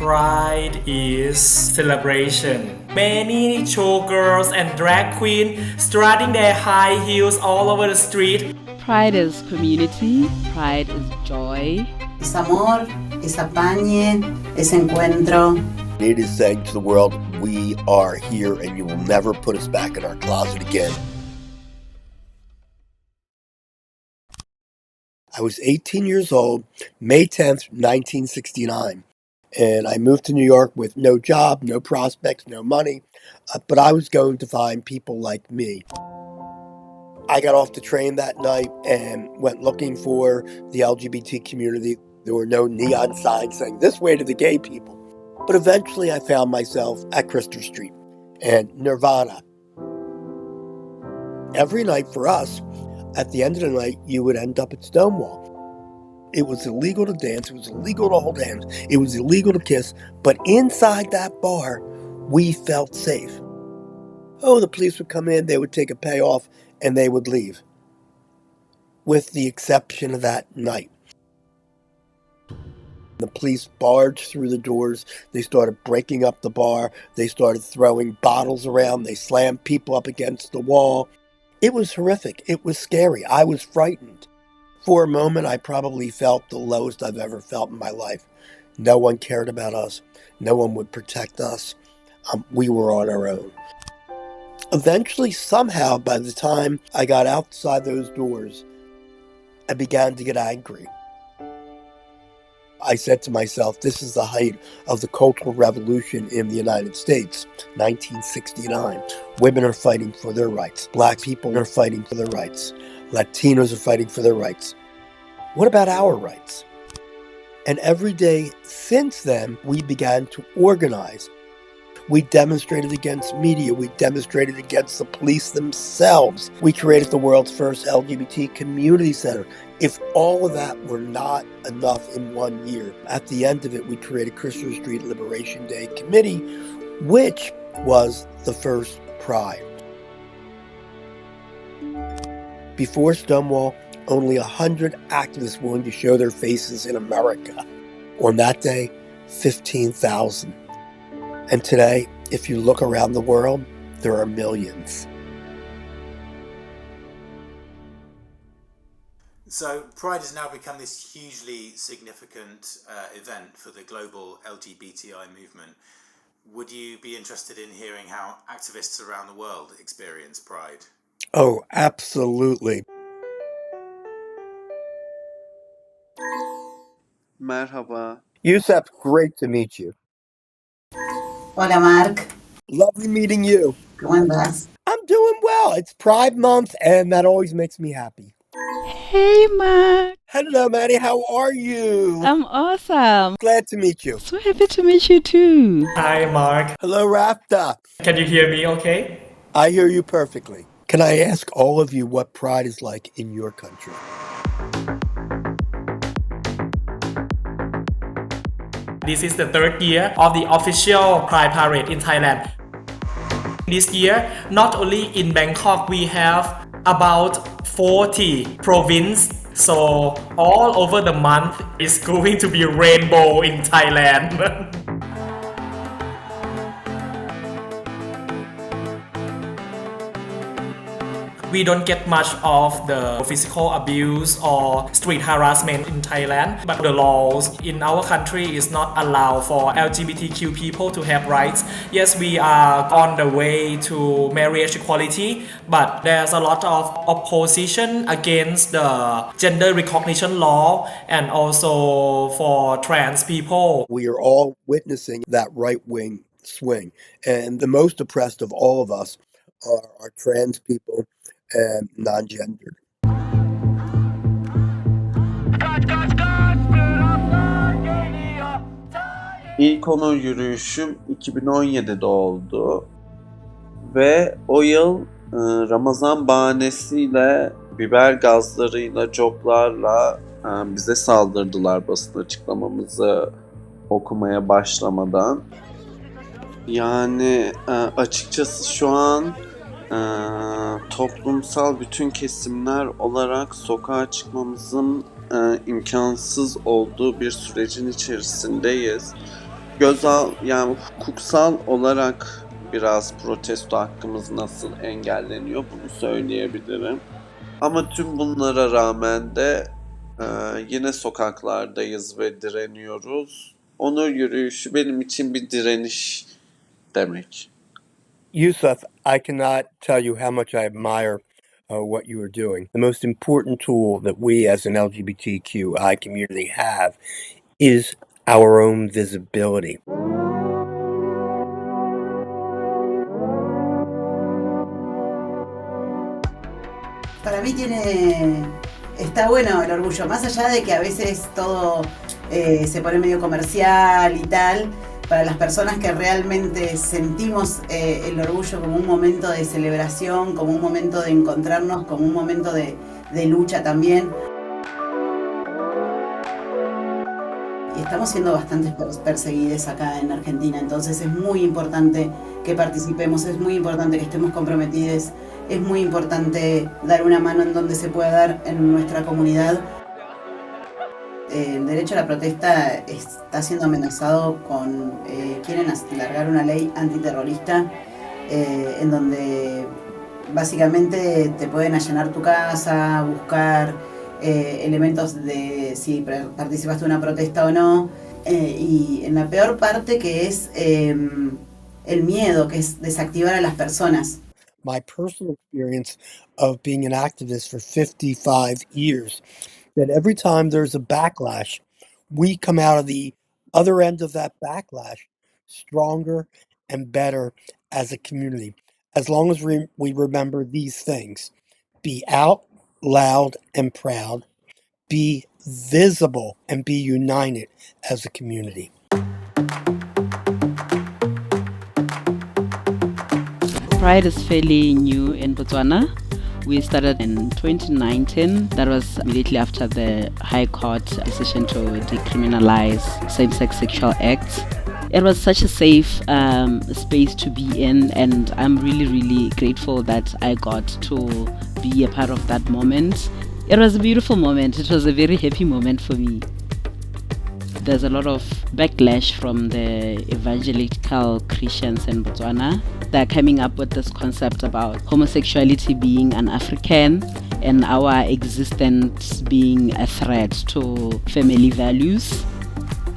Pride is celebration. Many showgirls and drag queens strutting their high heels all over the street. Pride is community. Pride is joy. Es amor, es apañe, es encuentro. It is saying to the world, we are here and you will never put us back in our closet again. I was 18 years old, May 10th, 1969, and I moved to New York with no job, no prospects, no money, but I was going to find people like me. I got off the train that night and went looking for the LGBT community. There were no neon signs saying this way to the gay people. But eventually I found myself at Christopher Street and Nirvana. Every night for us, at the end of the night, you would end up at Stonewall. It was illegal to dance. It was illegal to hold hands. It was illegal to kiss. But inside that bar, we felt safe. Oh, the police would come in, they would take a payoff, and they would leave. With the exception of that night. The police barged through the doors. They started breaking up the bar. They started throwing bottles around. They slammed people up against the wall. It was horrific. It was scary. I was frightened. For a moment, I probably felt the lowest I've ever felt in my life. No one cared about us. No one would protect us. We were on our own. Eventually, somehow, by the time I got outside those doors, I began to get angry. I said to myself, this is the height of the Cultural Revolution in the United States, 1969. Women are fighting for their rights. Black people are fighting for their rights. Latinos are fighting for their rights. What about our rights? And every day since then, we began to organize. We demonstrated against media. We demonstrated against the police themselves. We created the world's first LGBT community center. If all of that were not enough in 1 year, at the end of it, we created Christopher Street Liberation Day Committee, which was the first Pride. Before Stonewall, only 100 activists willing to show their faces in America. On that day, 15,000. And today, if you look around the world, there are millions. So Pride has now become this hugely significant event for the global LGBTI movement. Would you be interested in hearing how activists around the world experience Pride? Oh, absolutely. Merhaba. Yusef, great to meet you. Hola, Mark. Lovely meeting you. ¿Cómo andas? I'm doing well. It's Pride Month, and that always makes me happy. Hey, Mark. Hello, Maddie. How are you? I'm awesome. Glad to meet you. So happy to meet you too. Hi, Mark. Hello, Rafta. Can you hear me okay? I hear you perfectly. Can I ask all of you what Pride is like in your country? This is the third year of the official Pride Parade in Thailand. This year, not only in Bangkok, we have about 40 provinces. So all over the month is going to be rainbow in Thailand. We don't get much of the physical abuse or street harassment in Thailand, but the laws in our country is not allow for LGBTQ people to have rights. Yes, we are on the way to marriage equality, but there's a lot of opposition against the gender recognition law and also for trans people. We are all witnessing that right-wing swing, and the most oppressed of all of us are trans people and non-gendered. İlk onur yürüyüşüm 2017'de oldu ve o yıl Ramazan bahanesiyle biber gazlarıyla, coplarla bize saldırdılar basın açıklamamızı okumaya başlamadan. Yani açıkçası şu an toplumsal bütün kesimler olarak sokağa çıkmamızın imkansız olduğu bir sürecin içerisindeyiz. Yani hukuksal olarak biraz protesto hakkımız nasıl engelleniyor bunu söyleyebilirim. Ama tüm bunlara rağmen de yine sokaklardayız ve direniyoruz. Onur yürüyüşü benim için bir direniş demek. Yusuf, I cannot tell you how much I admire what you are doing. The most important tool that we as an LGBTQI community have is our own visibility. Para mí está bueno el orgullo, más allá de que a veces todo se pone medio comercial y tal. Para las personas que realmente sentimos el orgullo como un momento de celebración, como un momento de encontrarnos, como un momento de lucha también. Y estamos siendo bastante perseguidos acá en Argentina, entonces es muy importante que participemos, es muy importante que estemos comprometidos, es muy importante dar una mano en donde se pueda dar en nuestra comunidad. El derecho a la protesta está siendo amenazado con... quieren alargar una ley antiterrorista en donde básicamente te pueden allanar tu casa, buscar elementos de si participaste de una protesta o no, y en la peor parte que es el miedo, que es desactivar a las personas. My personal experience of being an activist for 55 years, that every time there's a backlash, we come out of the other end of that backlash stronger and better as a community. As long as we remember these things: be out, loud, and proud, be visible, and be united as a community. Pride is fairly new in Botswana. We started in 2019. That was immediately after the High Court decision to decriminalize same-sex sexual acts. It was such a safe space to be in, and I'm really, really grateful that I got to be a part of that moment. It was a beautiful moment. It was a very happy moment for me. There's a lot of backlash from the evangelical Christians in Botswana. They're coming up with this concept about homosexuality being an African and our existence being a threat to family values.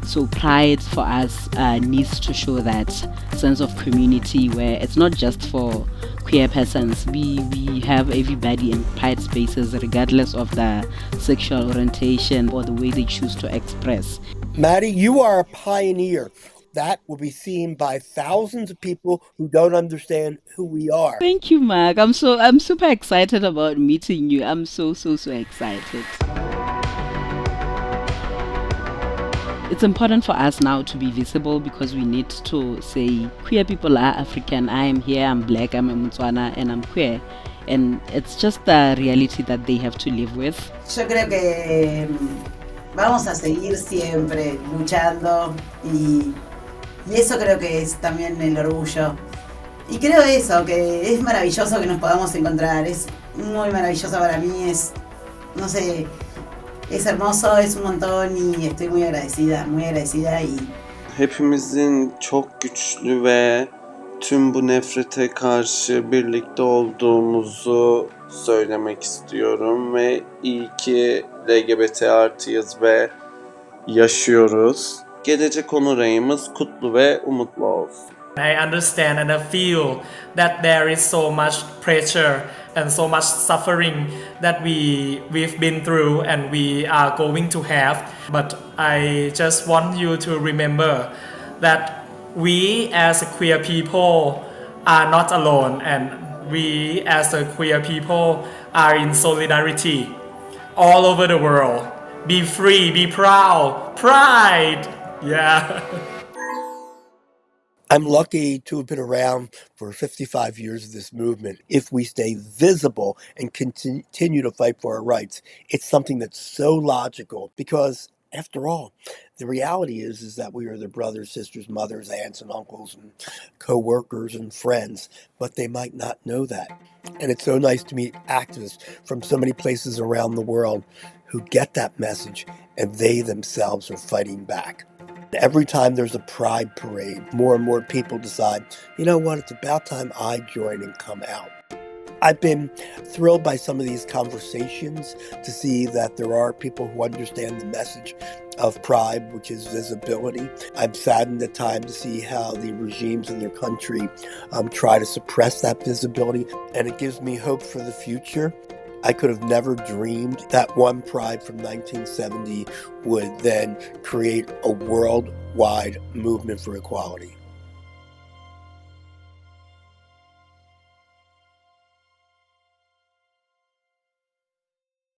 So pride for us needs to show that sense of community where it's not just for queer persons. We have everybody in pride spaces regardless of their sexual orientation or the way they choose to express. Maddie, you are a pioneer. That will be seen by thousands of people who don't understand who we are. Thank you, Mark. I'm super excited about meeting you. I'm so excited. It's important for us now to be visible because we need to say queer people are African. I am here, I'm black, I'm a Motswana, and I'm queer. And it's just the reality that they have to live with. Yo creo que vamos a seguir siempre luchando y eso creo que es también el orgullo. Y creo eso, que es maravilloso que nos podamos encontrar, es muy maravilloso para mí, no sé, es hermoso, es un montón y estoy muy agradecida y... Hepimizin çok güçlü ve tüm bu nefrete karşı birlikte olduğumuzu söylemek istiyorum ve iyi ki LGBT artıyız ve yaşıyoruz. Gelecek onur ayımız kutlu ve umutlu olsun. I understand and I feel that there is so much pressure and so much suffering that we've been through and we are going to have. But I just want you to remember that we as queer people are not alone, and we as a queer people are in solidarity all over the world. Be free, be proud, pride. Yeah. I'm lucky to have been around for 55 years of this movement. If we stay visible and continue to fight for our rights, it's something that's so logical because, after all, the reality is that we are their brothers, sisters, mothers, aunts, and uncles, and co-workers and friends, but they might not know that. And it's so nice to meet activists from so many places around the world who get that message and they themselves are fighting back. Every time there's a pride parade, more and more people decide, you know what, it's about time I join and come out. I've been thrilled by some of these conversations to see that there are people who understand the message of Pride, which is visibility. I'm saddened at times to see how the regimes in their country try to suppress that visibility, and it gives me hope for the future. I could have never dreamed that one Pride from 1970 would then create a worldwide movement for equality.